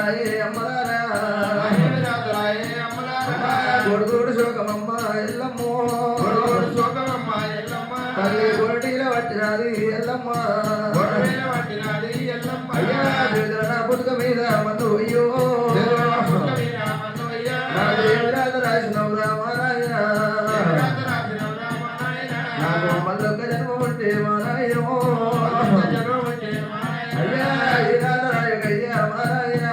రాజరాయే అమ్మలారా గొడుగోడు శోకమమ్మ ఎల్లమ్మో తల్లి గొరటీల పట్టినది ఎల్లమ్మ అయ్యా నా పుట్టుక మీద మందు అయ్యో రాజరాజరాజనవు రామారాయణ నాకు మళ్ళొక్క జన్మ ఉంటే మా నాయనో అయ్యా ఈ రాజరాజకయ్యా మారాయణ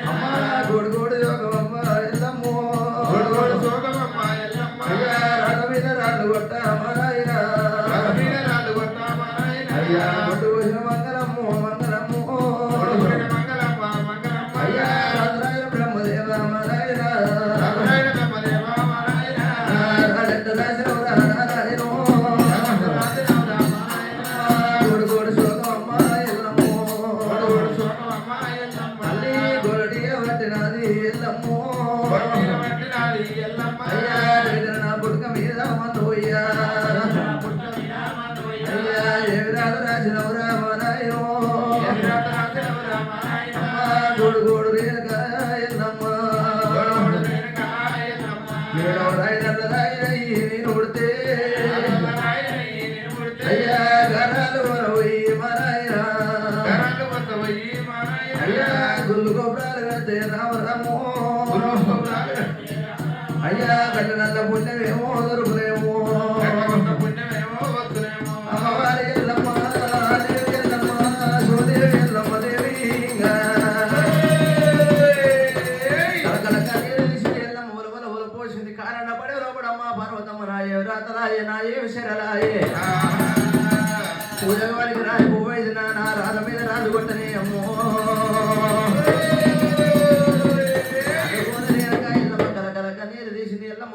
అమ్మ గోడు యోగమమ్మ ఎల్లమ్మో అయ్యా రాళ్ళ మీద రాళ్ళు కొట్ట మారాయణ అయ్యా కొట్టు పోసిన మంగళమ్మో మంగళమ్మో అయ్యా రాజరాజ బ్రహ్మదేవ మారాయణ రాజంట రాజనవు రాజనో గోడు శోకమమ్మ ఎల్లమ్మో అల్లి గొరడియ పట్టినది ఎల్లమ్మో అయ్యా నా పుట్టుక మీద మందోయ్యా అయ్యా ఏమి రాజనవు రామరాయో గోడు రేణుక ఎల్లమ్మ ఏడవ రాయి నేను ఉడితే అయ్యా గరాలు పోయి మారాయణ అయ్యా గుళ్ళు గోపురాలు కడితే రామరామో అయ్యా కట్టినంత పుణ్యమేమో దొరుకులేమో అమ్మవారి ఎల్లమ్మ దేవి ఎల్లమ్మ సోదేవి ఎల్లమ్మ దేవి పోసింది కారణ పడే లోపడమ్మ పర్వతమ్మ రాయే రాతరాయే నాయే విశరలాయే పూజ వారికి రాయి పోయేది నా రాళ్ళ మీద రాళ్ళు కొట్టనే అమ్మో కలకల నీరు తీసింది ఎల్లమ్మ